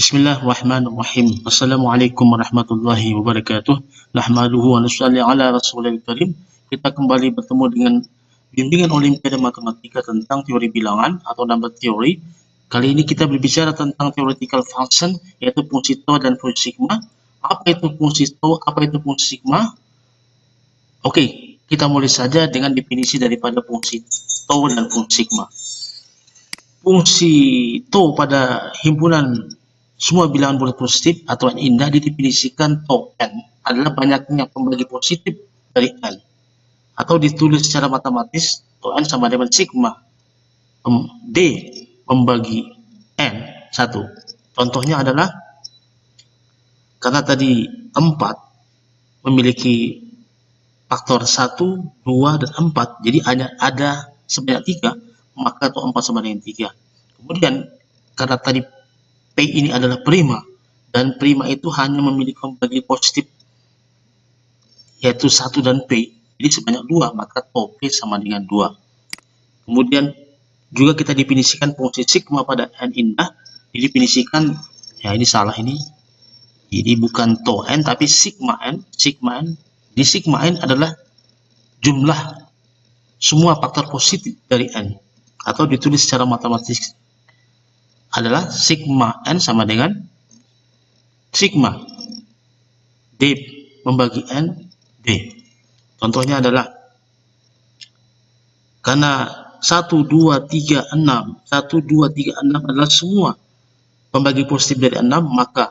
Bismillahirrahmanirrahim. Assalamualaikum warahmatullahi wabarakatuh. Nahmaduhu wa nusalli ala rasulil karim. Kita kembali bertemu dengan bimbingan Olimpiade Matematika tentang teori bilangan atau number theory. Kali ini kita berbicara tentang theoretical function, yaitu fungsi tau dan fungsi sigma. Apa itu fungsi tau? Apa itu fungsi sigma? Oke, kita mulai saja dengan definisi daripada fungsi tau dan fungsi sigma. Fungsi tau pada himpunan semua bilangan bulat positif atau n indah didefinisikan tau n adalah banyaknya pembagi positif dari n, atau ditulis secara matematis tau n sama dengan sigma d membagi n 1. Contohnya adalah karena tadi 4 memiliki faktor 1, 2, dan 4, jadi hanya ada sebanyak 3, maka tau 4 sama dengan 3. Kemudian karena tadi P ini adalah prima, dan prima itu hanya memiliki pembagi positif yaitu 1 dan P, jadi sebanyak 2, maka tau P sama dengan 2. Kemudian juga kita definisikan fungsi sigma pada n indah, didefinisikan, ya ini salah ini, jadi bukan tau n tapi sigma n. Di sigma n adalah jumlah semua faktor positif dari n, atau ditulis secara matematis adalah sigma n sama dengan sigma d membagi n d. Contohnya adalah karena 1, 2, 3, 6 adalah semua pembagi positif dari 6, maka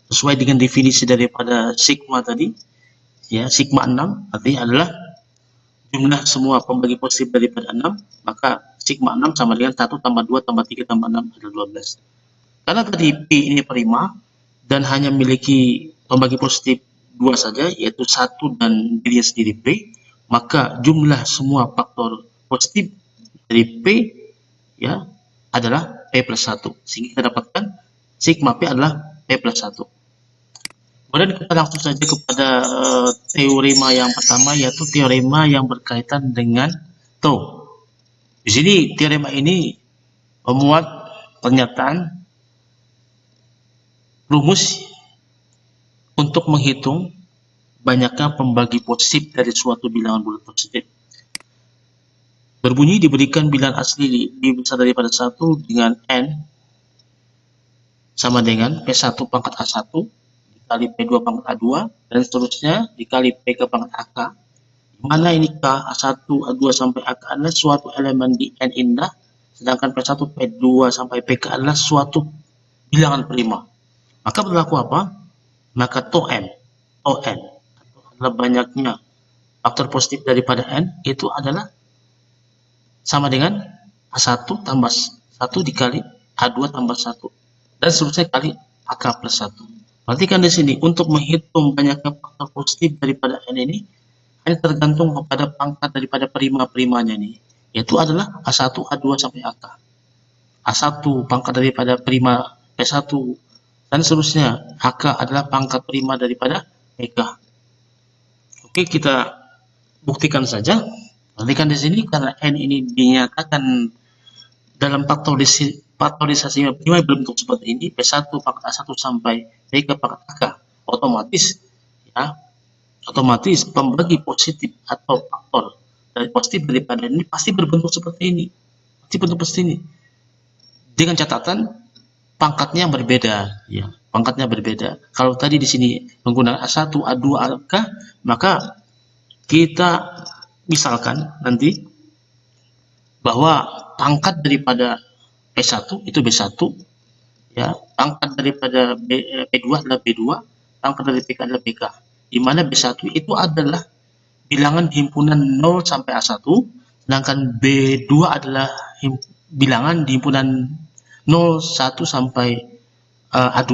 sesuai dengan definisi daripada sigma tadi, ya, sigma 6 artinya adalah jumlah semua pembagi positif daripada 6, maka sigma 6 sama dengan 1 tambah 2 tambah 3 tambah 6 adalah 12. Karena tadi P ini prima dan hanya memiliki pembagi positif 2 saja, yaitu 1 dan dirinya sendiri P, maka jumlah semua faktor positif dari P, ya, adalah P plus 1. Sehingga kita dapatkan sigma P adalah P plus 1. Kemudian kita langsung saja kepada teorema yang pertama, yaitu teorema yang berkaitan dengan tau. Di sini teorema ini memuat pernyataan rumus untuk menghitung banyaknya pembagi positif dari suatu bilangan bulat positif. Berbunyi diberikan bilangan asli lebih besar daripada 1 dengan n sama dengan P1 pangkat A1 dikali P2 pangkat A2 dan seterusnya dikali P ke pangkat AK, mana ini K, A1, A2 sampai AK adalah suatu elemen di N indah, sedangkan P1, P2 sampai PK adalah suatu bilangan prima. Maka berlaku apa? Maka tau n adalah banyaknya faktor positif daripada N, itu adalah sama dengan A1 tambah 1 dikali A2 tambah 1 dan seterusnya kali AK plus 1. Perhatikan di sini, untuk menghitung banyaknya faktor positif daripada n ini hanya tergantung kepada pangkat daripada prima-primanya ini, yaitu adalah A1, A2 sampai AK. A1 pangkat daripada prima P1 dan seterusnya. AK adalah pangkat prima daripada PK. Oke, kita buktikan saja. Perhatikan di sini, karena n ini dinyatakan dalam faktorisasi prima berbentuk seperti ini, P1 pangkat A1 sampai PK pangkat AK, otomatis pembagi positif atau faktor dari positif daripada ini pasti berbentuk seperti ini. Dengan catatan pangkatnya berbeda, ya. Pangkatnya berbeda. Kalau tadi di sini menggunakan A1, A2, AK, maka kita misalkan nanti bahwa pangkat daripada P1 itu B1, ya, pangkat daripada P2 adalah B2, pangkat dari PK adalah PK, di mana B1 itu adalah bilangan himpunan 0 sampai A1, sedangkan B2 adalah bilangan di himpunan 0, 1 sampai A2,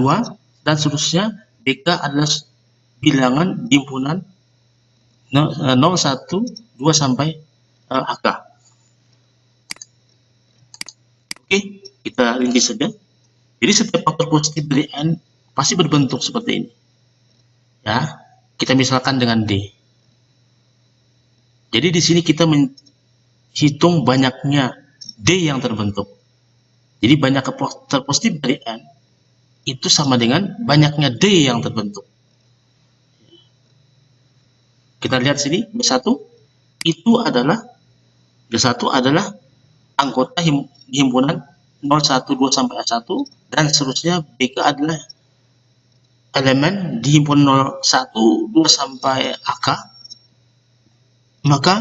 dan seterusnya. BK adalah bilangan di himpunan 0, 1, 2 sampai AK. Oke, kita rinci saja. Jadi setiap faktor positif dari N pasti berbentuk seperti ini. Ya, kita misalkan dengan D. Jadi di sini kita menghitung banyaknya D yang terbentuk. Jadi banyak faktor positif dari N itu sama dengan banyaknya D yang terbentuk. Kita lihat sini, B1 itu adalah anggota himpunan 0, 1, 2 sampai A1 dan seterusnya. BK adalah elemen di himpunan 0, 1, 2 sampai AK. Maka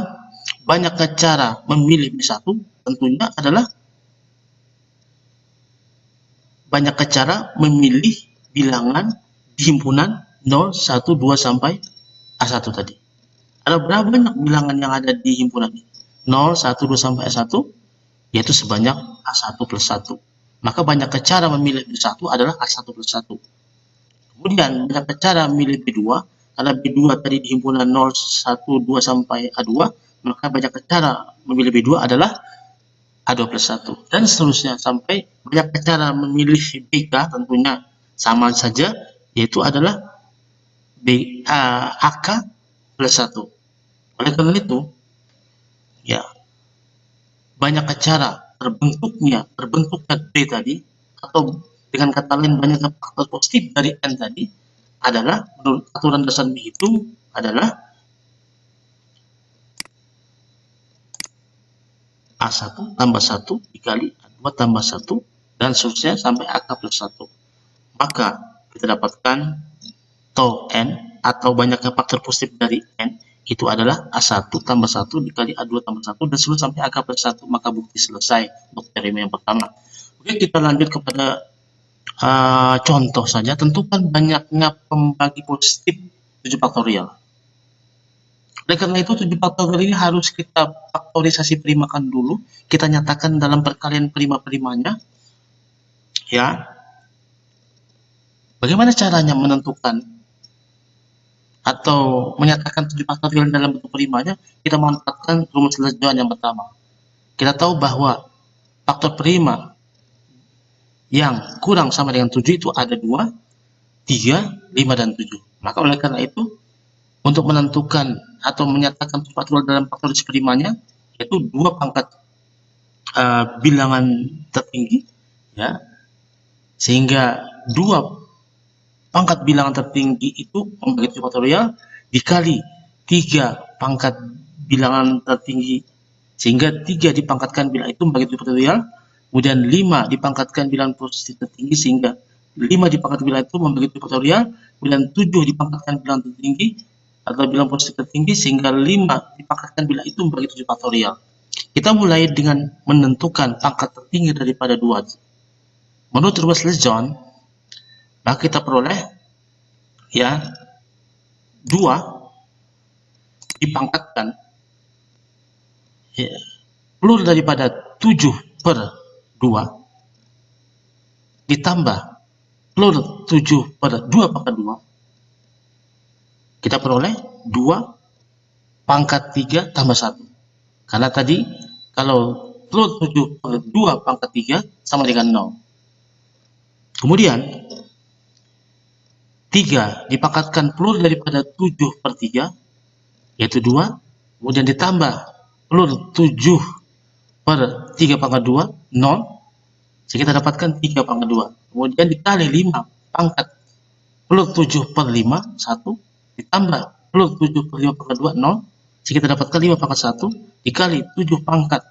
banyaknya cara memilih B1 tentunya adalah banyaknya cara memilih bilangan di himpunan 0, 1, 2 sampai A1 tadi. Ada berapa banyak bilangan yang ada di himpunan ini? 0, 1, 2 sampai A1, yaitu sebanyak A1 plus 1. Maka banyaknya cara memilih B1 adalah A1 plus 1. Kemudian banyaknya cara memilih B2, karena B2 tadi di himpunan 0, 1, 2 sampai A2, maka banyaknya cara memilih B2 adalah A2 plus 1. Dan seterusnya sampai banyaknya cara memilih BK tentunya sama saja, yaitu adalah AK plus 1. Oleh karena itu, ya, banyaknya cara terbentuknya D tadi, atau dengan kata lain banyaknya faktor positif dari N tadi adalah menurut aturan dasar menghitung adalah A1 tambah 1 dikali A2 tambah 1 dan seterusnya sampai AK plus 1. Maka kita dapatkan tau N atau banyaknya faktor positif dari N itu adalah A1 tambah 1 dikali A2 tambah 1 dan seterusnya sampai AK plus 1. Maka bukti selesai untuk teorema yang pertama. Oke, kita lanjut kepada contoh saja. Tentukan banyaknya pembagi positif 7 faktorial. Oleh karena itu 7 faktorial ini harus kita faktorisasi primakan dulu. Kita nyatakan dalam perkalian prima-primanya. Ya. Bagaimana caranya menentukan atau menyatakan 7 faktorial dalam bentuk primanya? Kita memanfaatkan rumus Legendre yang pertama. Kita tahu bahwa faktor prima yang kurang sama dengan 7 itu ada 2, 3, 5, dan 7. Maka oleh karena itu, untuk menentukan atau menyatakan faktorial dalam faktorisasi primanya, yaitu 2 pangkat bilangan tertinggi, ya, sehingga 2 pangkat bilangan tertinggi itu membagi 7 faktorial dikali 3 pangkat bilangan tertinggi, sehingga 3 dipangkatkan bilangan itu membagi 7 faktorial, kemudian 5 dipangkatkan bilangan positif tertinggi, sehingga 5 dipangkat bilangan itu membagi 7 faktorial, kemudian 7 dipangkatkan bilangan tertinggi atau bilangan positif tertinggi, sehingga 5 dipangkatkan bilangan itu membagi 7 faktorial. Kita mulai dengan menentukan pangkat tertinggi daripada 2. Menurut rumus Legendre, maka kita peroleh, ya, 2 dipangkatkan, ya, plur daripada 7 per 2 ditambah plur 7 per 2 pangkat 2, kita peroleh 2 pangkat 3 tambah 1. Karena tadi kalau plur 7 per 2 pangkat 3 sama dengan 0. Kemudian 3 dipangkatkan plur daripada 7 per 3, yaitu 2, kemudian ditambah plur 7 per 3 pangkat 2, 0, sehingga kita dapatkan 3 pangkat 2. Kemudian dikali 5 pangkat plur 7 per 5, 1, ditambah plur 7 per 5 pangkat 2, 0, sehingga kita dapatkan 5 pangkat 1, dikali 7 pangkat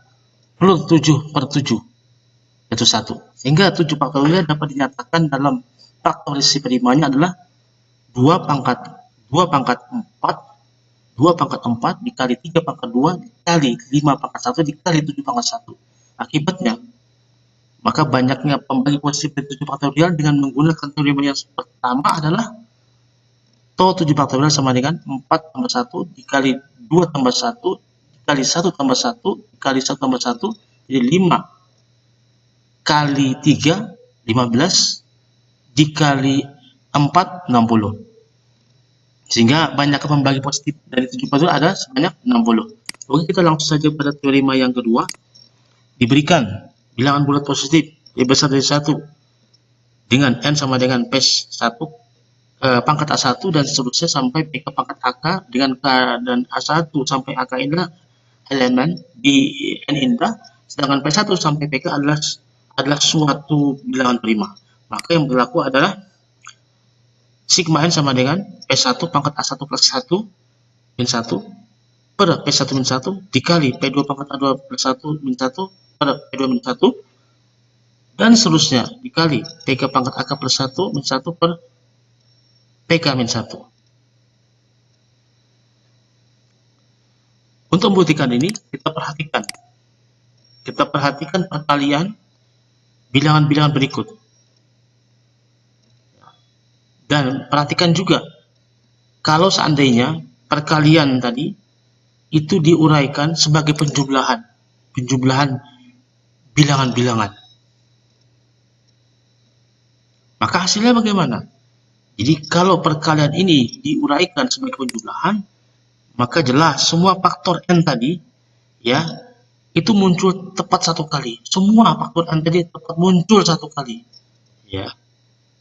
plur 7 per 7, yaitu 1. Sehingga 7 faktorial dapat dinyatakan dalam faktorisasi primanya adalah 2 pangkat 4 dikali 3 pangkat 2 dikali 5 pangkat 1 dikali 7 pangkat 1. Akibatnya, maka banyaknya pembagi positif dari 7 faktorial dengan menggunakan teorema yang pertama adalah tau 7 faktorial sama dengan 4 tambah 1 dikali 2 tambah 1 dikali 1 tambah 1 dikali 1 tambah 1, jadi 5 kali 3, 15, dikali 4, 60. Sehingga banyak pembagi positif dari 7 faktorial ada sebanyak 60. Oke, kita langsung saja pada teorema yang kedua. Diberikan bilangan bulat positif lebih besar dari 1 dengan N sama dengan P1 pangkat A1 dan seterusnya sampai PK pangkat AK dengan K dan A1 sampai AK inilah elemen di N indah, sedangkan P1 sampai PK adalah suatu bilangan prima. Maka yang berlaku adalah sigma n sama dengan P1 pangkat A1 plus 1 min 1 per P1 min 1 dikali P2 pangkat A2 plus 1 min 1 per P2 min 1 dan seterusnya dikali PK pangkat AK plus 1 min 1 per PK min 1. Untuk membuktikan ini, kita perhatikan perkalian bilangan-bilangan berikut. Dan perhatikan juga, kalau seandainya perkalian tadi itu diuraikan sebagai penjumlahan bilangan-bilangan. Maka hasilnya bagaimana? Jadi kalau perkalian ini diuraikan sebagai penjumlahan, maka jelas semua faktor n tadi ya itu muncul tepat satu kali. Semua faktor n tadi tepat muncul satu kali. Ya.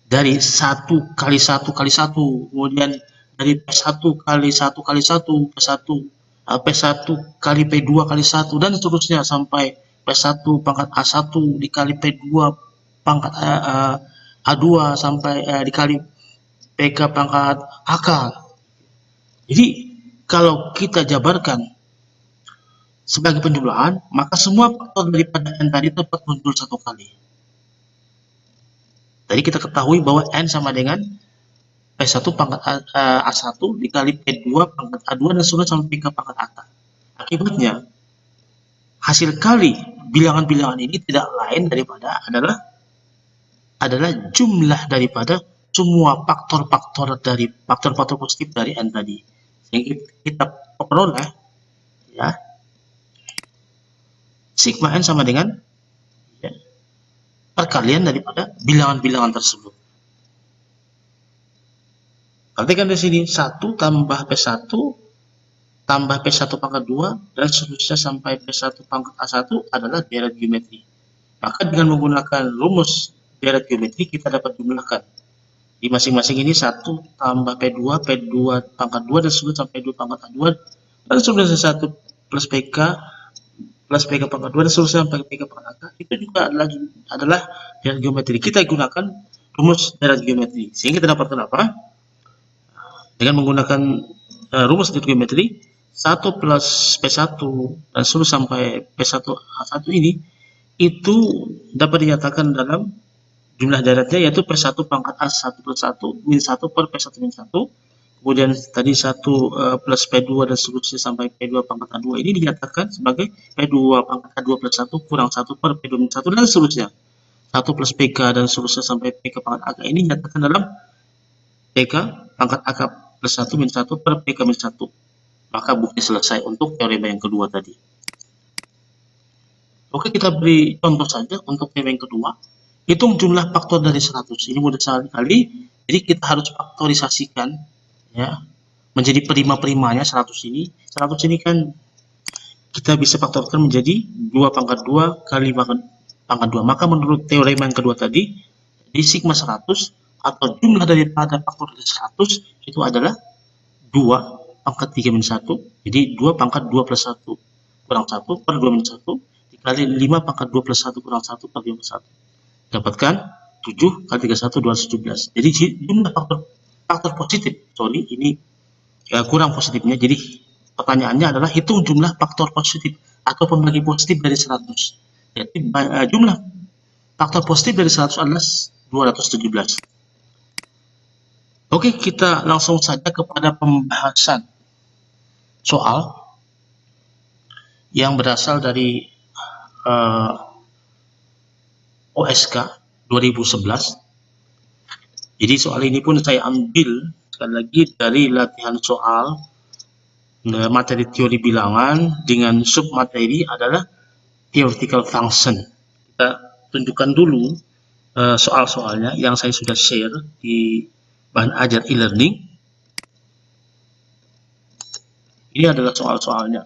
Dari 1 kali 1 kali 1, kemudian dari P1 kali 1 kali 1, P1 kali P2 kali 1 dan seterusnya sampai P1 pangkat A1 dikali P2 pangkat A2 sampai dikali PK pangkat AK. Jadi kalau kita jabarkan sebagai penjumlahan, maka semua faktor daripada n tadi dapat muncul satu kali. Tadi kita ketahui bahwa n sama dengan P1 pangkat A1 dikali P2 pangkat A2 dan seterusnya sampai PK pangkat AK. Akibatnya, hasil kali bilangan-bilangan ini tidak lain daripada adalah jumlah daripada semua faktor-faktor positif dari n tadi. Sehingga kita peroleh ya sigma n sama dengan ya, perkalian daripada bilangan-bilangan tersebut. Perhatikan di sini 1 tambah P1 tambah P1 pangkat 2 dan seterusnya sampai P1 pangkat A1 adalah deret geometri. Maka dengan menggunakan rumus deret geometri kita dapat jumlahkan. Di masing-masing ini 1 tambah P2 pangkat 2 dan seterusnya sampai P2 pangkat A2 dan seterusnya 1 plus PK pangkat 2 dan seterusnya sampai PK pangkat AK. Itu juga adalah deret geometri. Kita gunakan rumus deret geometri. Sehingga kita dapatkan apa? Dengan menggunakan rumus deret geometri 1 plus P1 dan seluruh sampai P1 A1 ini itu dapat dinyatakan dalam jumlah deretnya yaitu P1 pangkat A1 plus 1 min 1 per P1 min 1. Kemudian tadi 1 plus P2 dan seterusnya sampai P2 pangkat A2 ini dinyatakan sebagai P2 pangkat A2 plus 1 kurang 1 per P2 min 1 dan seterusnya. 1 plus PK dan seterusnya sampai PK pangkat AK ini dinyatakan dalam PK pangkat AK plus 1 min 1 per PK min 1. Maka bukti selesai untuk teorema yang kedua tadi. Oke, kita beri contoh saja untuk teorema yang kedua. Hitung jumlah faktor dari 100. Ini mudah sekali. Jadi kita harus faktorisasikan ya menjadi prima-primanya 100 ini. 100 ini kan kita bisa faktorkan menjadi 2 pangkat 2 kali pangkat 2. Maka menurut teorema yang kedua tadi, di sigma 100 atau jumlah daripada faktor dari 100 itu adalah 2 pangkat 3 min 1, jadi 2 pangkat 2 plus 1 kurang 1 per 2 min 1 dikali 5 pangkat 2 plus 1 kurang 1 per 2 min 1. Dapatkan 7 kali 31, 217. Jadi jumlah faktor positif, ini kurang positifnya. Jadi pertanyaannya adalah hitung jumlah faktor positif atau pembagi positif dari 100. Jadi jumlah faktor positif dari 100 adalah 217. Oke, kita langsung saja kepada pembahasan soal yang berasal dari OSK 2011. Jadi soal ini pun saya ambil sekali lagi dari latihan soal materi teori bilangan dengan submateri adalah theoretical function. Kita tunjukkan dulu soal-soalnya yang saya sudah share di bahan ajar e-learning. Ini adalah soal-soalnya.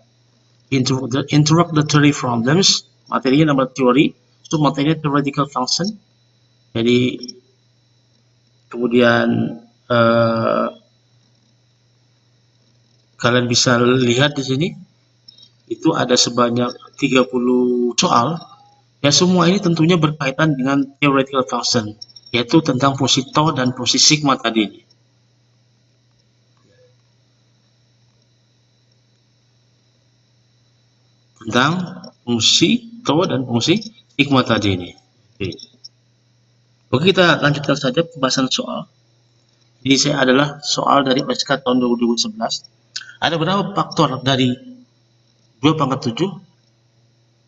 Introductory problems, materinya nama teori, submaterinya theoretical function. Jadi kemudian kalian bisa lihat di sini itu ada sebanyak 30 soal. Ya, semua ini tentunya berkaitan dengan theoretical function. yaitu tentang fungsi tau dan fungsi sigma tadi. Tentang fungsi tau dan fungsi sigma tadi ini. Oke, kita lanjutkan saja pembahasan soal. Jadi saya adalah soal dari OSK tahun 2011. Ada berapa faktor dari 2 pangkat 7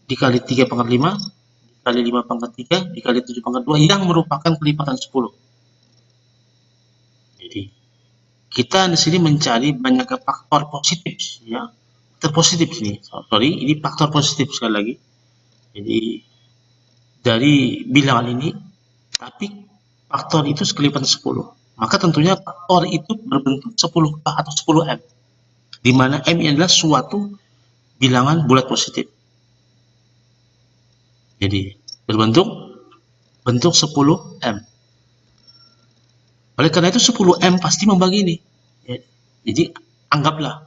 dikali 3 pangkat 5 dikali 5 pangkat 3 dikali 7 pangkat 2 yang merupakan kelipatan 10. Jadi kita di sini mencari banyaknya faktor positif, ya. Terpositif ini. Sorry, ini faktor positif sekali lagi. Jadi dari bilangan ini, tapi faktor itu kelipatan 10. Maka tentunya faktor itu berbentuk 10K atau 10M. Di mana M ini adalah suatu bilangan bulat positif. Jadi berbentuk 10M. Oleh karena itu 10M pasti membagi ini. Jadi anggaplah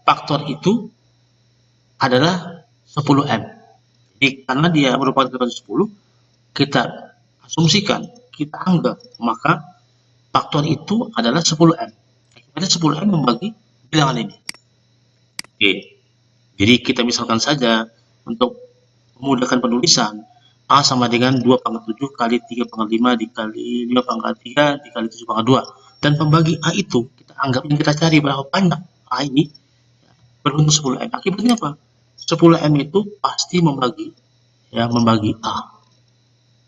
faktor itu adalah 10M. Jadi karena dia merupakan kelipatan 10, kita asumsikan, kita anggap, maka faktor itu adalah 10M. Akibatnya 10M membagi bilangan ini. Oke. Jadi kita misalkan saja untuk memudahkan penulisan, A sama dengan 2 pangkat 7 kali 3 pangkat 5 dikali 5 pangkat 3 dikali 7 pangkat 2. Dan pembagi A itu kita anggap yang kita cari berapa banyak A ini berbentuk 10M. Akibatnya apa? 10M itu pasti membagi A.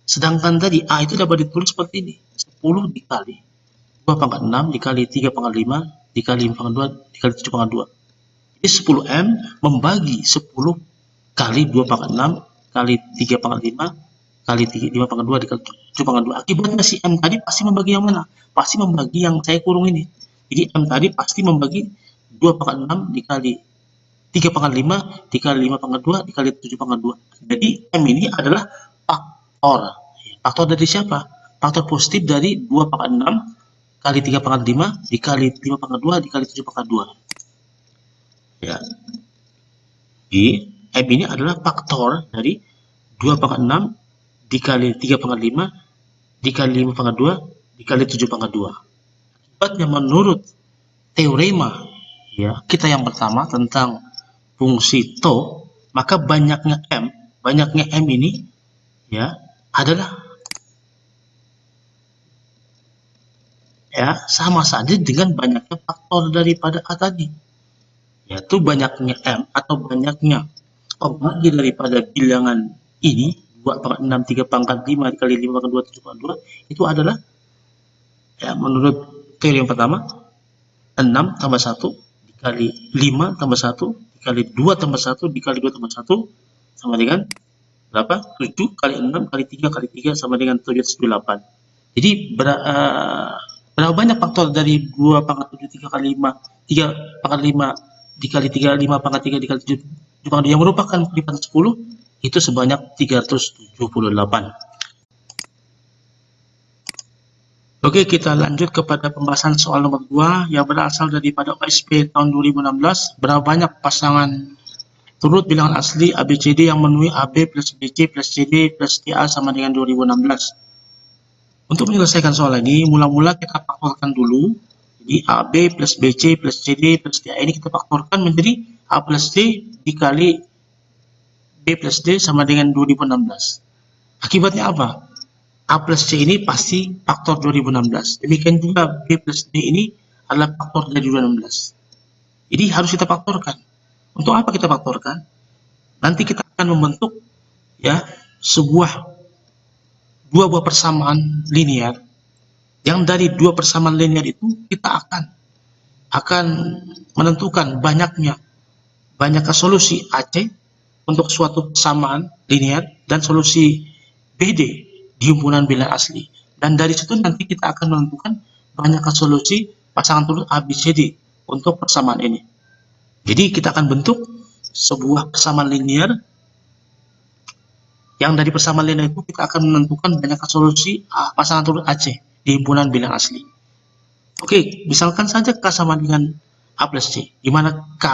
Sedangkan tadi A itu dapat ditulis seperti ini. 10 dikali 2 pangkat 6 dikali 3 pangkat 5 dikali 5 pangkat 2 dikali 7 pangkat 2. Jadi 10M membagi 10 kali 2 pangkat 6 kali 3 pangkat 5 kali 5 pangkat 2 dikali 7 pangkat 2. Akibatnya si M tadi pasti membagi yang mana? Pasti membagi yang saya kurung ini. Jadi M tadi pasti membagi 2 pangkat 6 dikali 3 pangkat 5 dikali 5 pangkat 2 dikali 7 pangkat 2. Jadi M ini adalah faktor. Faktor dari siapa? Faktor positif dari 2 pangkat 6 kali 3 pangkat 5 dikali 5 pangkat 2 dikali 7 pangkat 2. Ya. Jadi M ini adalah faktor dari 2 pangkat 6 dikali 3 pangkat 5 dikali 5 pangkat 2 dikali 7 pangkat 2. Akibatnya menurut teorema kita yang pertama tentang fungsi tau, maka banyaknya M ini adalah sama saja dengan banyaknya faktor daripada A tadi, yaitu banyaknya M atau banyaknya pembagi daripada bilangan ini 2 pangkat 6 3 pangkat 5 dikali 5 pangkat 2 7 pangkat 2 itu adalah menurut teori yang pertama 6 tambah 1 dikali 5 tambah 1 dikali 2 tambah 1 dikali 2 tambah 1 sama dengan berapa? 7 kali 6 kali 3 kali 3 sama dengan 778. Jadi berapa banyak faktor dari 2 pangkat 7 3 kali 5 3 pangkat 5 dikali 3 5 pangkat 3 dikali 7 pangkat 2 yang merupakan kelipatan 10 itu sebanyak 378. Oke, kita lanjut kepada pembahasan soal nomor 2 yang berasal daripada OSP tahun 2016. Berapa banyak pasangan turut bilangan asli ABCD yang memenuhi AB plus BC plus CD plus TA sama dengan 2016. Untuk menyelesaikan soal ini, mula-mula kita faktorkan dulu. Jadi AB plus BC plus CD plus TA ini kita faktorkan menjadi A plus D dikali B plus D sama dengan 2016. Akibatnya apa? A plus C ini pasti faktor 2016. Demikian juga B plus D ini adalah faktor dari 2016. Jadi harus kita faktorkan. Untuk apa kita faktorkan? Nanti kita akan membentuk dua buah persamaan linear. Yang dari dua persamaan linear itu kita akan menentukan banyaknya solusi AC untuk suatu persamaan linear dan solusi BD di himpunan bilangan asli. Dan dari situ nanti kita akan menentukan banyaknya solusi pasangan turut ABCD untuk persamaan ini. Jadi kita akan bentuk sebuah persamaan linear yang dari persamaan linear itu kita akan menentukan banyaknya solusi pasangan turut AC di himpunan bilangan asli. Oke, misalkan saja K sama dengan A plus C, di mana K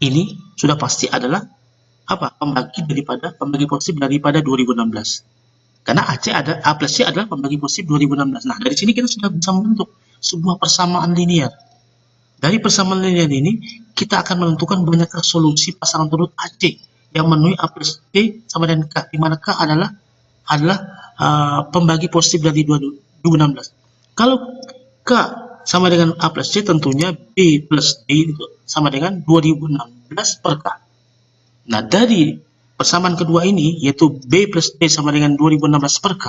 ini sudah pasti adalah pembagi positif daripada 2016. K Karena A plus C adalah pembagi positif 2016. Nah, dari sini kita sudah bisa membentuk sebuah persamaan linear. Dari persamaan linear ini, kita akan menentukan banyaknya solusi pasangan urut AC yang memenuhi A plus C sama dengan K, di mana K adalah pembagi positif dari 2016. Kalau K sama dengan A plus C, tentunya B plus D itu sama dengan 2016 per K. Nah, dari persamaan kedua ini, yaitu B plus D sama dengan 2016 per K,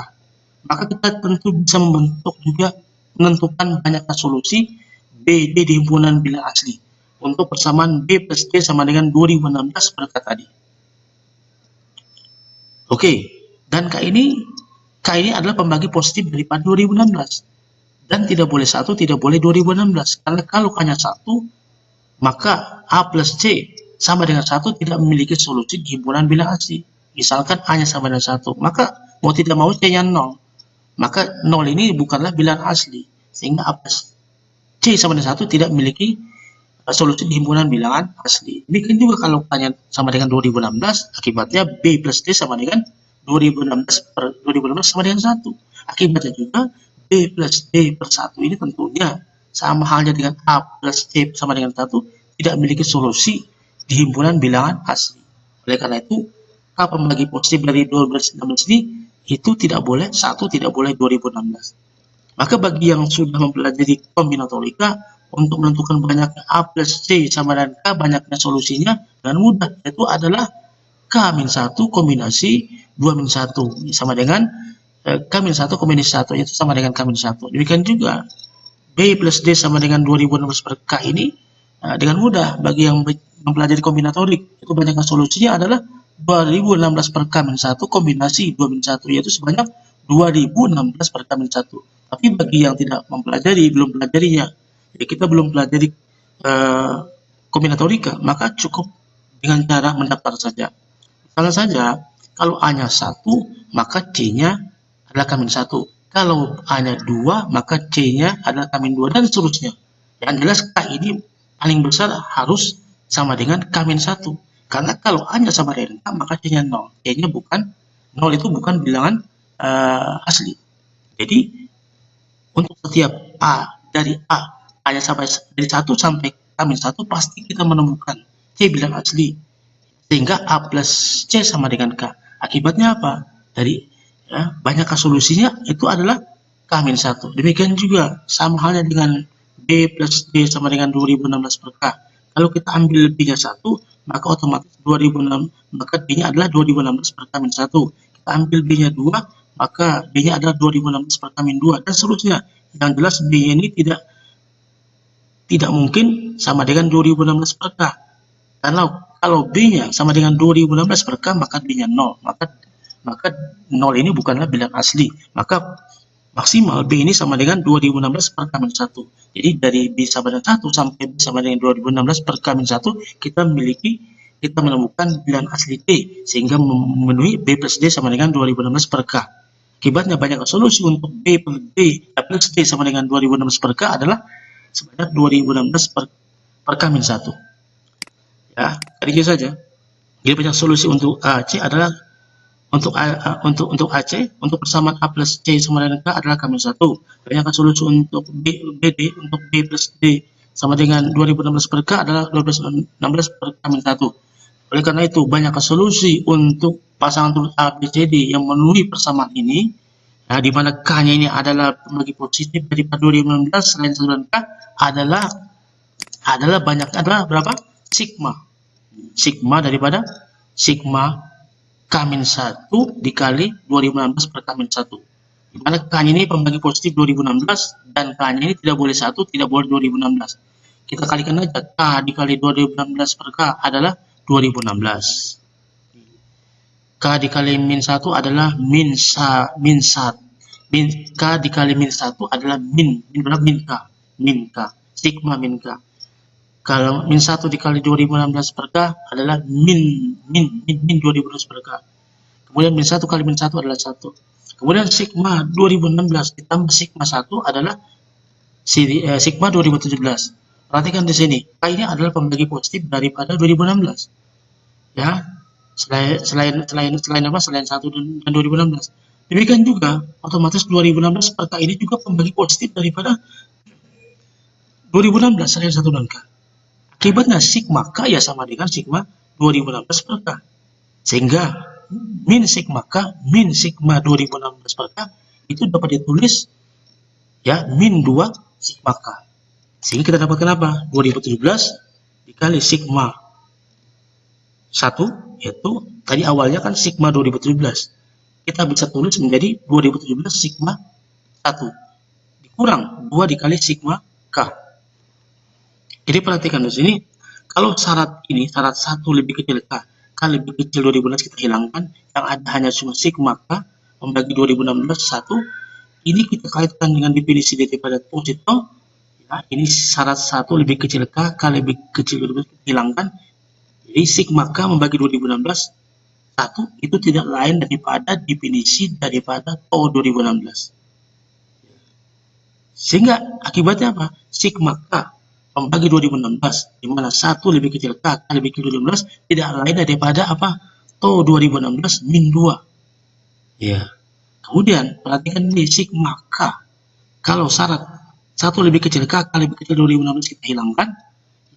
maka kita tentu bisa membentuk juga menentukan banyaknya solusi B, D di himpunan bilangan asli untuk persamaan B plus D sama dengan 2016 per K tadi. Oke, dan K ini adalah pembagi positif daripada 2016. Dan tidak boleh 1, tidak boleh 2016. Karena kalau hanya 1, maka A plus C sama dengan 1 tidak memiliki solusi di himpunan bilangan asli. Misalkan A-nya sama dengan 1, maka mau tidak mau C-nya 0. Maka 0 ini bukanlah bilangan asli. Sehingga A plus C sama dengan 1 tidak memiliki solusi di himpunan bilangan asli. Demikian juga kalau A-nya sama dengan 2016, akibatnya B plus D sama dengan 2016 per 2016 sama dengan 1. Akibatnya juga B plus D per 1 ini tentunya sama halnya dengan A plus C sama dengan 1 tidak memiliki solusi di himpunan bilangan asli. Oleh karena itu, K pembagi positif dari 2016 ini itu tidak boleh 1, tidak boleh 2016. Maka bagi yang sudah mempelajari kombinatorika, untuk menentukan banyaknya A plus C sama dengan K, banyaknya solusinya dengan mudah, yaitu adalah K-1 kombinasi 2-1 sama dengan K-1 kombinasi 1, yaitu sama dengan K-1. Demikian juga B plus D sama dengan 2016 per K ini dengan mudah bagi yang mempelajari kombinatorik, itu banyaknya solusinya adalah 2016 per K-1 kombinasi 2-1, yaitu sebanyak 2016 per K-1. Tapi bagi yang tidak mempelajari, belum pelajarinya, ya kita belum pelajari kombinatorika, maka cukup dengan cara mendaftar saja. Misalnya saja, kalau A-nya 1, maka C-nya adalah K-1. Kalau A-nya 2, maka C-nya adalah K-2, dan seterusnya. Yang jelas K ini paling besar harus sama dengan K-1. Karena kalau A-nya sama dengan K, maka C-nya 0. C-nya bukan 0, itu bukan bilangan asli. Jadi, untuk setiap A-nya sampai dari 1 sampai K-1, pasti kita menemukan C bilangan asli. Sehingga A plus C sama dengan K. Akibatnya apa? Dari banyaknya solusinya itu adalah K-1. Demikian juga sama halnya dengan B plus D sama dengan 2016 per K. Kalau kita ambil B-nya 1, maka otomatis 2006, maka D-nya adalah 2016 per K-1. Kita ambil B-nya 2, maka B-nya adalah 2016 per K-2, dan seterusnya. Yang jelas B-nya ini tidak mungkin sama dengan 2016 per K. Karena kalau B-nya sama dengan 2016 per K, maka D-nya 0. Maka 0 ini bukanlah bilangan asli. Maka maksimal B ini sama dengan 2016 per K-1. Jadi dari B sama dengan 1 sampai B sama dengan 2016 per K-1, kita menemukan bilangan asli D, sehingga memenuhi B plus D sama dengan 2016 per K. Akibatnya banyak solusi untuk B plus D sama dengan 2016 per K adalah sebanyak 2016 per K-1. Ya, sedikit saja. Jadi banyak solusi untuk AC adalah untuk AC, untuk persamaan A plus C sama dengan K adalah K-1. Banyak solusi untuk BD, untuk B plus D sama dengan 2016 per K adalah 2016 per K-1. Oleh karena itu, banyak solusi untuk pasangan turut A, B, C, D yang memenuhi persamaan ini, nah, di mana K-nya ini adalah pembagi positif daripada 2016, selain saluran K adalah berapa? Sigma daripada sigma K-1 dikali 2016 per K-1. Di mana K-nya ini pembagi positif 2016 dan K-nya ini tidak boleh 1, tidak boleh 2016. Kita kalikan aja, K dikali 2016 per K adalah 2016. K dikali min 1 adalah min 1. K dikali min 1 adalah min K. Sigma min K. Kalau min 1 dikali 2016 per K adalah min 2016 per K. Kemudian min 1 kali min 1 adalah 1. Kemudian sigma 2016 ditambah sigma 1 adalah sigma 2017. Perhatikan di sini, K ini adalah pembagi positif daripada 2016. Ya, selain 1 dan 2016. Demikian juga otomatis 2016 per K ini juga pembagi positif daripada 2016 saya 1 dan K. Akibatnya sigma K ya sama dengan sigma 2016 per K. Sehingga min sigma K min sigma 2016 per K itu dapat ditulis ya min 2 sigma K. Sehingga kita dapatkan apa? 2017 dikali sigma 1, yaitu tadi awalnya kan sigma 2017. Kita bisa tulis menjadi 2017 sigma 1 dikurang 2 dikali sigma K. Jadi perhatikan di sini, kalau syarat ini, syarat 1 lebih kecil K, K lebih kecil 2016 kita hilangkan, yang ada hanya cuma sigma K membagi 2016 1, ini kita kaitkan dengan definisi daripada posito, ya, ini syarat 1 lebih kecil K, K lebih kecil 2016 kita hilangkan, jadi sigma K membagi 2016 1 itu tidak lain daripada definisi daripada TO 2016. Sehingga akibatnya apa? Sigma K membagi 2016, di mana 1 lebih kecil K, K lebih kecil 2016, tidak lain daripada apa? TO 2016 min 2. Ya. Kemudian, perhatikan ini sigma K. Kalau syarat 1 lebih kecil K, K lebih kecil 2016 kita hilangkan,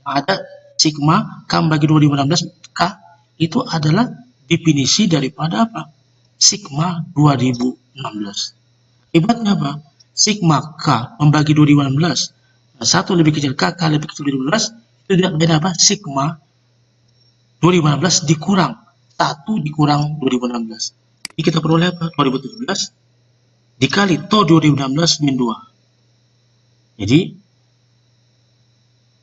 yang ada sigma K membagi 2016 K itu adalah definisi daripada apa? Sigma 2016. Akibatnya apa? Sigma K membagi 2016 1 lebih kecil K, K lebih kecil 2016 itu tidak beda apa? Sigma 2016 dikurang 1 dikurang 2016. Jadi kita peroleh apa? 2017 dikali TO 2016 min 2. Jadi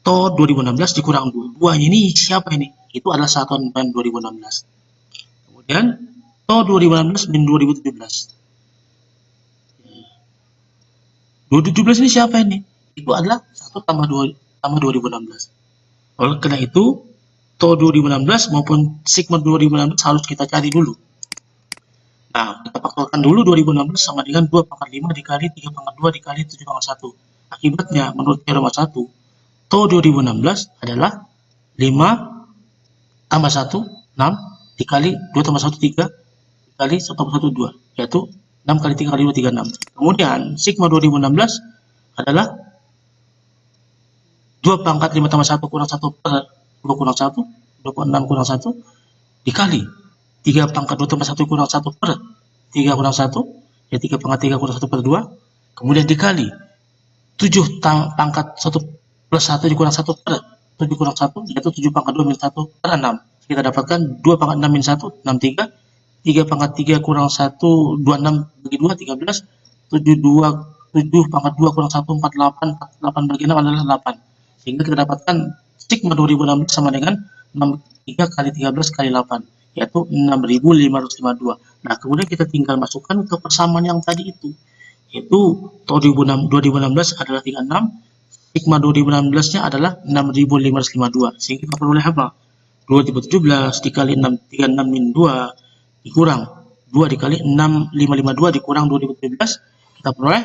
TO 2016 dikurang 2. 2 ini siapa ini? Itu adalah satuan ban 2016. Kemudian TO 2016 min 2017. 2017 ini siapa ini? Itu adalah 1 tambah 2016. Oleh karena itu, TO 2016 maupun sigma 2016 harus kita cari dulu. Nah, kita faktorkan dulu 2016 sama dengan 2 pangkat 5 dikali 3 pangkat 2 dikali 7 pangkat 1. Akibatnya, menurut teorema 1, TO 2016 adalah 5 tambah 1, 6, dikali 2 tambah 1, 3, dikali 1 tambah 1, 2, yaitu 6 kali 3 kali 2, 36. Kemudian, sigma 2016 adalah 2 pangkat 5 tambah 1 kurang 1 per 2 kurang 1, 26 kurang 1, dikali 3 pangkat 2 tambah 1 kurang 1 per 3 kurang 1, ya 3 pangkat 3 kurang 1 per 2, kemudian dikali 7 pangkat 1 plus 1 dikurang 1 per 7 kurang 1, yaitu 7 pangkat 2 min 1 per 6. Kita dapatkan 2 pangkat 6 min 1, 63, 3 pangkat 3 kurang 1, 26 bagi 2, 13, 7 pangkat 2 kurang 1, 48, 48 bagi 6 adalah 8. Sehingga kita dapatkan sigma 2016 sama dengan 63 kali 13 kali 8, yaitu 6552. Nah, kemudian kita tinggal masukkan ke persamaan yang tadi itu, yaitu TO 2016 adalah 36, sigma 2016-nya adalah 6552. Sehingga kita peroleh apa? 2017 dikali 36 min 2 dikurang 2 dikali 6552 dikurang 2017, kita peroleh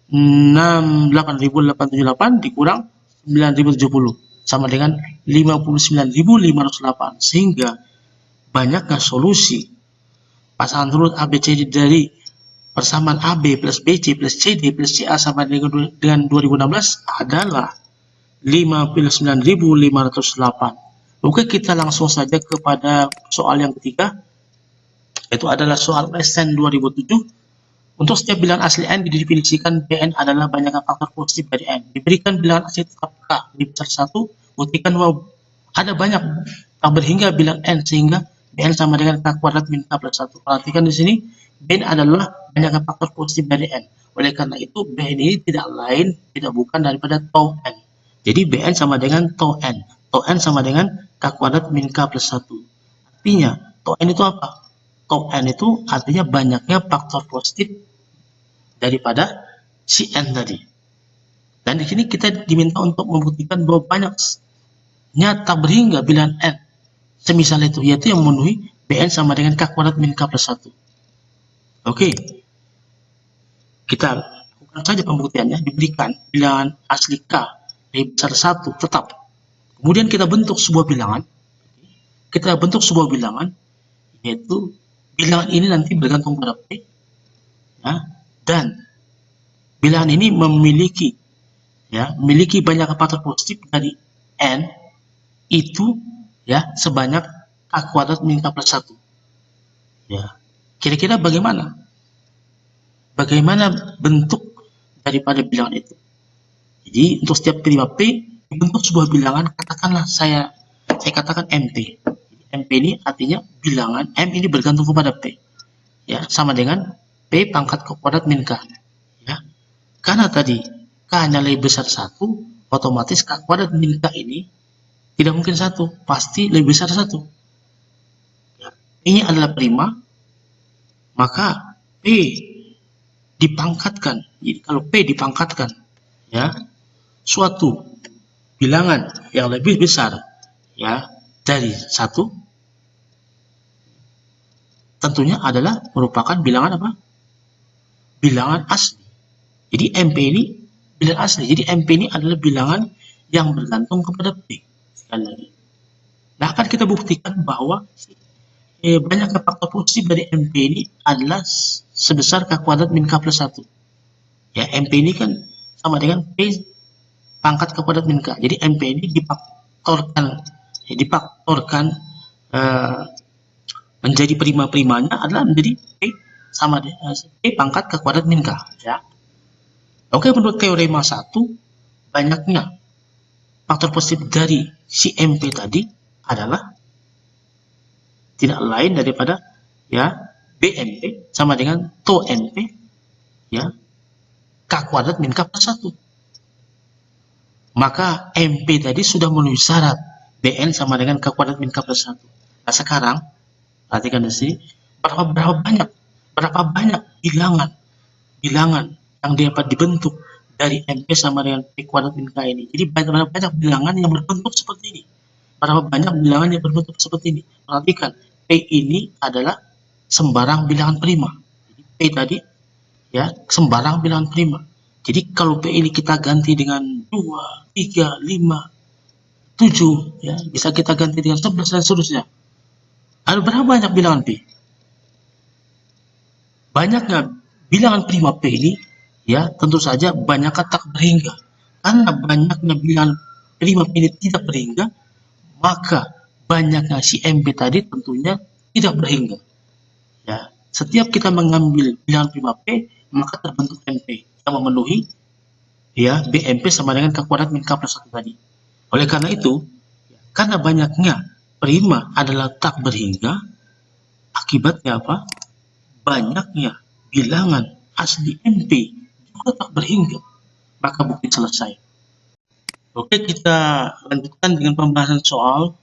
68.878 dikurang 9.070 sama dengan 59.508. Sehingga banyaknya solusi pasangan runut ABCD dari persamaan AB plus BC plus CD plus CA sama dengan 2016 adalah 59.508. Oke, kita langsung saja kepada soal yang ketiga, yaitu adalah soal SN 2007. Untuk setiap bilangan asli N didefinisikan Bn adalah banyaknya faktor positif dari N. Diberikan bilangan asli tetap K di besar 1, buktikan bahwa ada banyak tabel hingga bilangan N sehingga Bn sama dengan K kuadrat min K plus 1. Perhatikan di sini, Bn adalah banyaknya faktor positif dari N. Oleh karena itu, Bn ini tidak lain, tidak bukan daripada tau N. Jadi Bn sama dengan tau N. Tau N sama dengan K kuadrat min K plus 1. Artinya, tau N itu apa? Tau N itu artinya banyaknya faktor positif daripada si N tadi. Dan di sini kita diminta untuk membuktikan bahwa banyaknya tabel hingga bilangan N semisal itu, yaitu yang memenuhi Bn sama dengan K kuadrat min K plus 1. Oke. Kita lakukan saja pembuktiannya. Diberikan bilangan asli K dari besar 1 tetap. Kemudian kita bentuk sebuah bilangan. Kita bentuk sebuah bilangan, yaitu bilangan ini nanti bergantung pada P. ya, dan bilangan ini memiliki banyak faktor positif dari n itu ya sebanyak k kuadrat min k plus 1. Ya. Kira-kira bagaimana bentuk daripada bilangan itu? Jadi untuk setiap prima P dibentuk sebuah bilangan, katakanlah saya katakan MP. MP ini artinya bilangan M ini bergantung kepada P. Ya, sama dengan P pangkat ke kuadrat min K. Ya. Karena tadi K-nya lebih besar 1, otomatis K kuadrat min K ini tidak mungkin 1, pasti lebih besar 1. Ya. Ini adalah prima, maka P dipangkatkan. Jadi kalau P dipangkatkan, ya, suatu bilangan yang lebih besar ya dari 1, tentunya adalah merupakan bilangan apa? Bilangan asli. Jadi MP ini bilangan asli. Jadi MP ini adalah bilangan yang bergantung kepada P. Sekali lagi. Nah, akan kita buktikan bahwa banyak faktor positif dari MP ini adalah sebesar K kuadrat min K plus 1. Ya, MP ini kan sama dengan P pangkat ke kuadrat min K. Jadi MP ini difaktorkan menjadi prima-primanya adalah menjadi P sama dengan P pangkat ke kuadrat min K. Ya. Oke, menurut teorema 1, banyaknya faktor positif dari si MP tadi adalah tidak lain daripada ya BMP sama dengan tau NP ya K kuadrat min K plus 1. Maka MP tadi sudah memenuhi syarat BN sama dengan K kuadrat min K plus 1. Nah, sekarang perhatikan di sini berapa banyak bilangan yang dapat dibentuk dari MP sama dengan P kuadrat min K ini. Jadi banyak bilangan yang berbentuk seperti ini. Berapa banyak bilangan yang berbentuk seperti ini. Perhatikan, P ini adalah sembarang bilangan prima. Jadi P tadi ya sembarang bilangan prima. Jadi kalau P ini kita ganti dengan 2, 3, 5, 7 ya, bisa kita ganti dengan 11 dan seterusnya. Ada berapa banyak bilangan P? Banyaknya bilangan prima P ini ya tentu saja banyaknya tak berhingga. Karena banyaknya bilangan prima P ini tidak berhingga, maka banyaknya si MP tadi tentunya tidak berhingga. Ya, setiap kita mengambil bilangan prima P, maka terbentuk MP yang memenuhi ya BMP sama dengan K kuadrat min K plus 1 tadi. Oleh karena itu, karena banyaknya prima adalah tak berhingga, akibatnya apa? Banyaknya bilangan asli MP juga tak berhingga, maka bukti selesai. Oke, kita lanjutkan dengan pembahasan soal.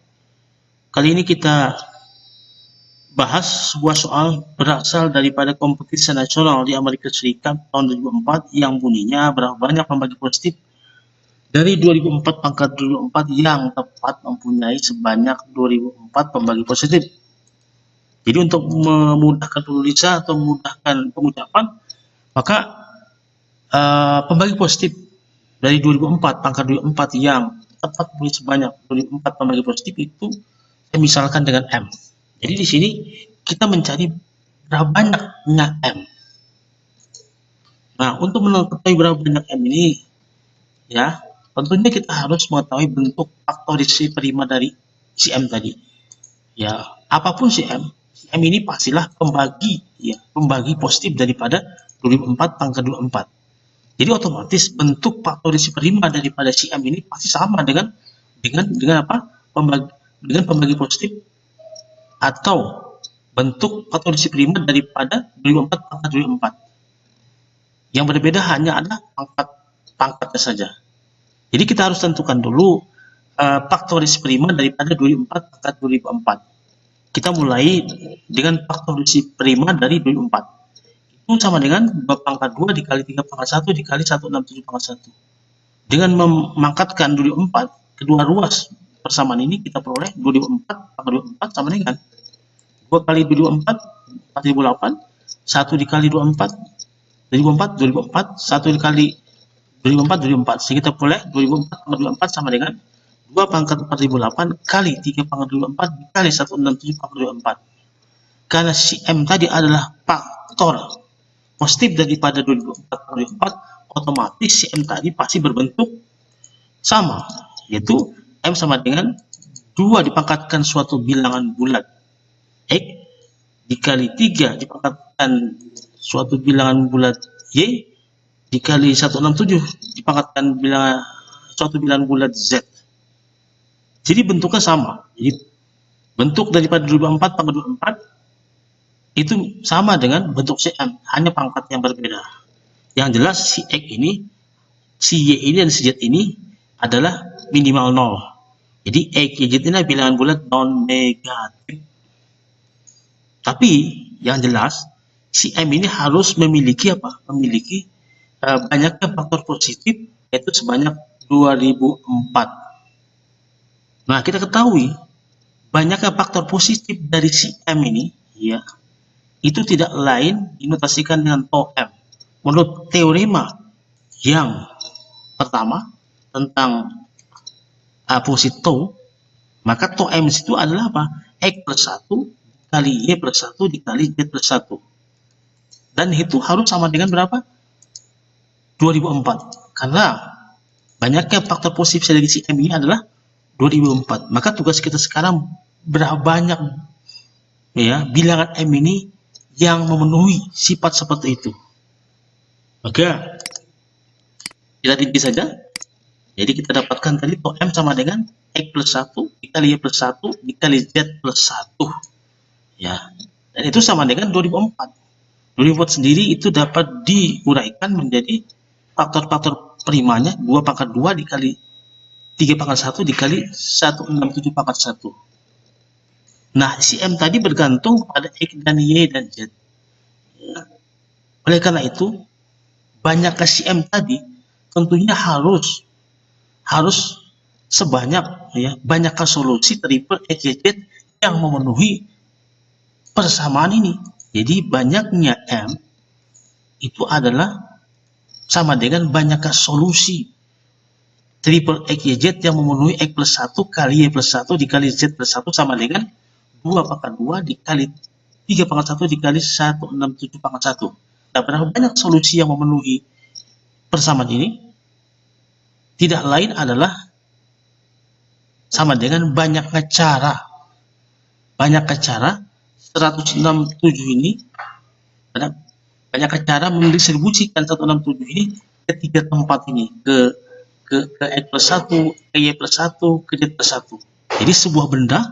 Kali ini kita bahas sebuah soal berasal daripada kompetisi nasional di Amerika Serikat tahun 2004 yang bunyinya berapa banyak pembagi positif dari 2004 pangkat 2004 yang tepat mempunyai sebanyak 2004 pembagi positif. Jadi untuk memudahkan penulisan atau memudahkan pengucapan, maka pembagi positif dari 2004 pangkat 2004 yang tepat mempunyai sebanyak 2004 pembagi positif itu saya misalkan dengan M. Jadi di sini kita mencari berapa banyaknya M. Nah, untuk mengetahui berapa banyak M ini, ya tentunya kita harus mengetahui bentuk faktorisasi prima dari si M tadi. Ya, apapun si M ini pastilah pembagi positif daripada 2004 pangkat 24. Jadi otomatis bentuk faktorisasi prima daripada si M ini pasti sama dengan apa? Pembagi positif atau bentuk faktorisasi prima daripada 2004 pangkat 24. Yang berbeda hanya adalah pangkatnya saja. Jadi kita harus tentukan dulu faktorisasi prima daripada 2004 pangkat 2004. Kita mulai dengan faktorisasi prima dari 2004. Itu sama dengan 2 pangkat 2 dikali 3 pangkat 1 dikali 167 pangkat 1. Dengan memangkatkan 2004 kedua ruas persamaan ini, kita peroleh 2004 pangkat 2004 sama dengan 2 kali 2004 4008, 1 dikali 24 2004, 1 dikali 2004 sehingga kita peroleh 2004 pangkat 24 sama dengan 2 pangkat 4008 kali 3 pangkat 24 dikali 167 pangkat 24. Karena si M tadi adalah faktor positif daripada 2004, otomatis si M tadi pasti berbentuk sama, yaitu M sama dengan 2 dipangkatkan suatu bilangan bulat X dikali 3 dipangkatkan suatu bilangan bulat Y dikali 167 dipangkatkan suatu bilangan bulat Z. Jadi bentuknya sama. Jadi bentuk daripada 2004 pangkat 24 itu sama dengan bentuk si M, hanya pangkat yang berbeda. Yang jelas si X ini, si Y ini dan si Z ini adalah minimal 0. Jadi X, Y, Z ini bilangan bulat non-negatif. Tapi yang jelas si M ini harus memiliki apa? Memiliki banyaknya faktor positif, yaitu sebanyak 2004. Nah, kita ketahui banyaknya faktor positif dari si M ini, ya, itu tidak lain dinotasikan dengan tau M. Menurut teorema yang pertama tentang fungsi tau, maka tau M itu adalah apa? X plus 1 kali Y plus 1 dikali Z plus 1. Dan itu harus sama dengan berapa? 2004. Karena banyaknya faktor positif dari si M ini adalah 2004. Maka tugas kita sekarang berapa banyak ya bilangan M ini yang memenuhi sifat seperti itu. Maka kita rinci saja. Jadi kita dapatkan tadi tau M sama dengan X plus 1 dikali Y plus 1 dikali Z plus 1. Ya. Dan itu sama dengan 2004. 2004 sendiri itu dapat diuraikan menjadi faktor-faktor primanya 2 pangkat 2 dikali 3 pangkat 1 dikali 167 pangkat 1. Nah, si M tadi bergantung pada X dan Y dan Z. Ya. Oleh karena itu, banyaknya si M tadi tentunya harus sebanyak ya banyaknya solusi triple X, Y, Z yang memenuhi persamaan ini. Jadi banyaknya M itu adalah sama dengan banyaknya solusi triple X, Y, Z yang memenuhi X plus 1 kali Y plus 1 dikali Z plus 1 sama dengan 2 pangkat 2 dikali 3 pangkat 1 dikali 167 pangkat 1. Nah, berapa banyak solusi yang memenuhi persamaan ini? Tidak lain adalah sama dengan banyaknya cara. Banyaknya cara 167 ini, banyaknya cara mendistribusikan 167 ini ke 3 tempat ini, ke X plus 1, ke Y plus 1, ke Z plus 1. Jadi sebuah benda,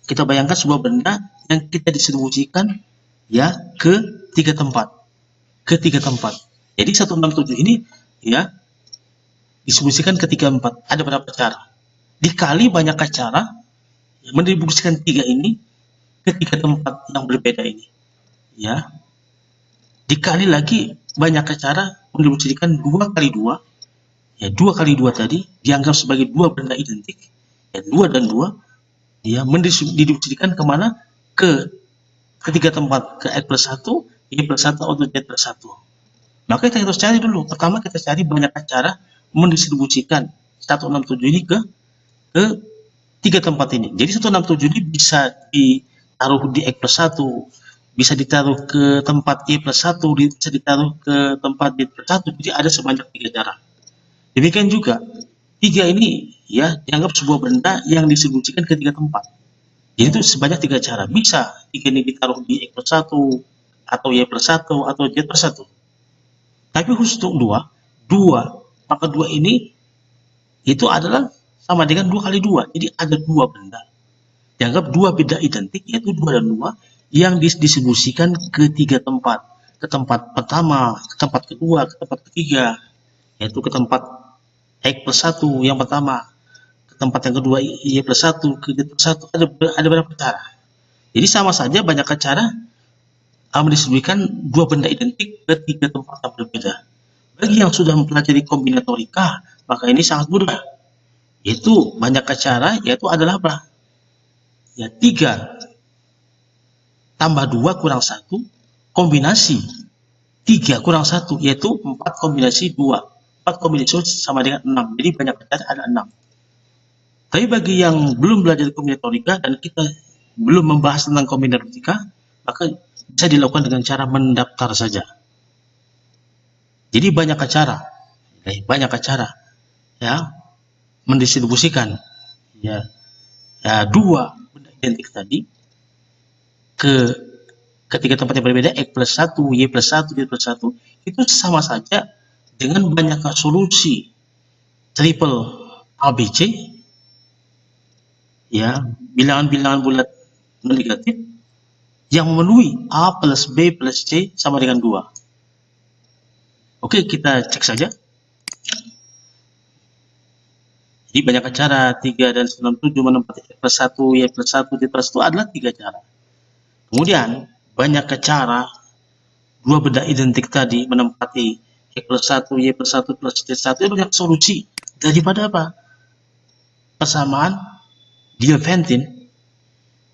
kita bayangkan sebuah benda yang kita distribusikan ya ke 3 tempat. Ke 3 tempat. Jadi 167 ini ya distribusikan ke 3 tempat. Ada berapa cara? Dikali banyaknya cara mendistribusikan 3 ini ke 3 tempat yang berbeda ini. Ya. Dikali lagi banyaknya cara mendistribusikan 2 kali 2. Ya, 2 kali 2 tadi dianggap sebagai 2 benda identik. Ya, 2 dan 2 ya mendistribusikan kemana? Ke ketiga tempat, ke X plus 1, Y plus 1, atau Z plus 1. Maka kita harus cari dulu. Pertama kita cari banyak cara mendistribusikan 167 ini ke 3 tempat ini. Jadi 167 ini bisa ditaruh di X plus 1, bisa ditaruh ke tempat Y plus 1, bisa ditaruh ke tempat Z plus 1. Jadi ada sebanyak 3 cara. Demikian juga 3 ini ya dianggap sebuah benda yang distribusikan ke 3 tempat. Jadi itu sebanyak 3 cara. Bisa 3 ini ditaruh di X plus 1, atau Y plus 1, atau Z plus 1. Tapi khusus untuk 2 maka 2 ini itu adalah sama dengan 2 kali 2. Jadi ada 2 benda. Dianggap 2 benda identik, yaitu 2 dan 2, yang didistribusikan ke 3 tempat. Ke tempat pertama, ke tempat kedua, ke tempat ketiga. Yaitu ke tempat X plus 1 yang pertama, ke tempat yang kedua Y plus 1, ke Z plus 1. Ada berapa cara? Jadi sama saja banyak cara mendistribusikan 2 benda identik ke 3 tempat yang berbeda. Bagi yang sudah mempelajari kombinatorika, maka ini sangat mudah. Yaitu banyak cara, yaitu adalah apa? Ya 3 tambah 2 kurang 1, kombinasi 3 kurang 1, yaitu 4 kombinasi 2. 4 kombinasi sama dengan 6. Jadi banyak cara ada 6. Tapi bagi yang belum belajar kombinatorika dan kita belum membahas tentang kombinatorika, maka bisa dilakukan dengan cara mendaftar saja. Jadi banyak cara ya mendistribusikan ya, dua benda identik tadi ke ketiga tempat yang berbeda, X plus 1, Y plus 1, Y plus 1, itu sama saja dengan banyaknya solusi triple ABC, ya, bilangan-bilangan bulat negatif yang memenuhi A plus B plus C sama dengan 2. Oke, kita cek saja. Jadi banyak cara, 3 dan 97 menempati X plus 1, Y plus 1, Y plus 1 adalah 3 cara. Kemudian, banyak cara, dua benda identik tadi menempati X plus 1, Y plus 1, plus C 1, itu banyak solusi daripada apa? Persamaan Diophantine,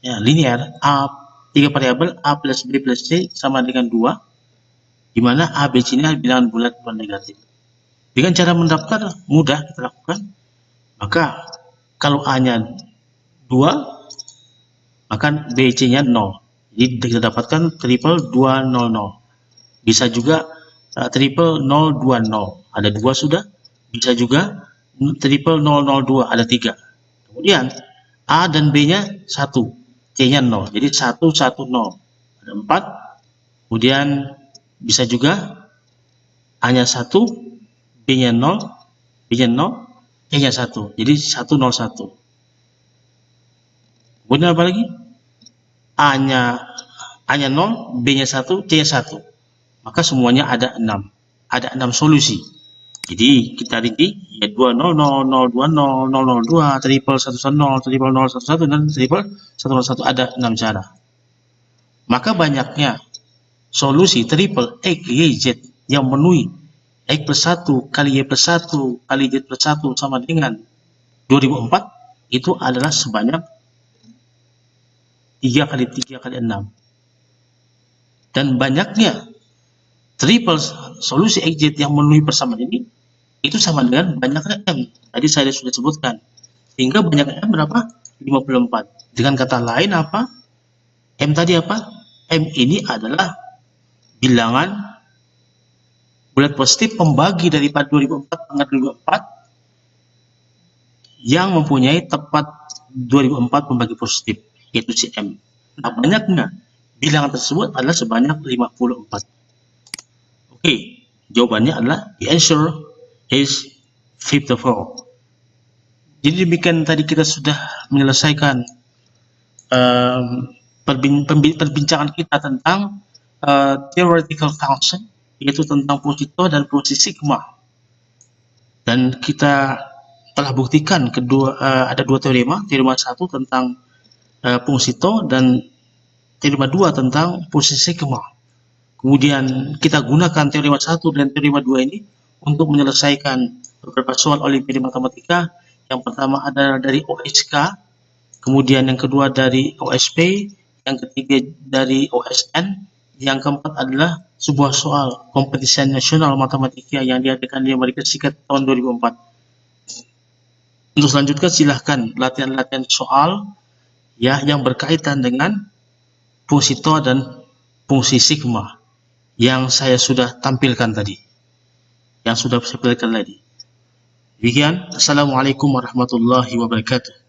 ya, linear, A, 3 variabel, A plus B plus C sama dengan 2, di mana A, B, C ini adalah bilangan bulat non-negatif. Dengan cara mendaftar, mudah kita lakukan. Maka, kalau A-nya 2, maka BC-nya 0. Jadi kita dapatkan triple 200. Bisa juga triple 020. Ada 2 sudah. Bisa juga triple 002. Ada 3. Kemudian A dan B-nya 1. C-nya 0. Jadi 110. Ada 4. Kemudian bisa juga A-nya 1, B-nya 0, B-nya 0, C-nya 1. Jadi 101. Kemudian apa lagi? A-nya 0, B-nya 1, C-nya 1. Maka semuanya ada 6. Ada 6 solusi. Jadi kita rinci ya 200, 020, 002, triple 110, triple 011 dan triple 101, ada 6 cara. Maka banyaknya solusi triple X, Y, Z yang memenuhi X plus 1 kali Y plus 1 kali Z plus 1 sama dengan 2004 itu adalah sebanyak 3 kali 3 kali 6. Dan banyaknya triple solusi XZ yang memenuhi persamaan ini itu sama dengan banyaknya M. Tadi saya sudah sebutkan. Sehingga banyaknya M berapa? 54. Dengan kata lain apa? M tadi apa? M ini adalah bilangan bulat positif pembagi daripada 2004 pangkat 2004 yang mempunyai tepat 2004 pembagi positif, yaitu si M. Nah, banyaknya bilangan tersebut adalah sebanyak 54. Oke, jawabannya adalah the answer is 54. Jadi demikian tadi kita sudah menyelesaikan perbincangan kita tentang theoretical function, yaitu tentang fungsi tau dan fungsi sigma. Dan kita telah buktikan ada dua teorema. Teorema 1 tentang fungsi tau dan teorema 2 tentang fungsi sigma. Kemudian kita gunakan teorema 1 dan teorema 2 ini untuk menyelesaikan beberapa soal Olimpiade Matematika. Yang pertama adalah dari OSK, kemudian yang kedua dari OSP, yang ketiga dari OSN, yang keempat adalah sebuah soal kompetisi nasional matematika yang diadakan di Amerika Serikat tahun 2004. Untuk selanjutnya silahkan latihan-latihan soal ya yang berkaitan dengan fungsi tau dan fungsi sigma yang saya sudah tampilkan tadi, yang sudah saya tampilkan tadi. Demikian, Assalamualaikum warahmatullahi wabarakatuh.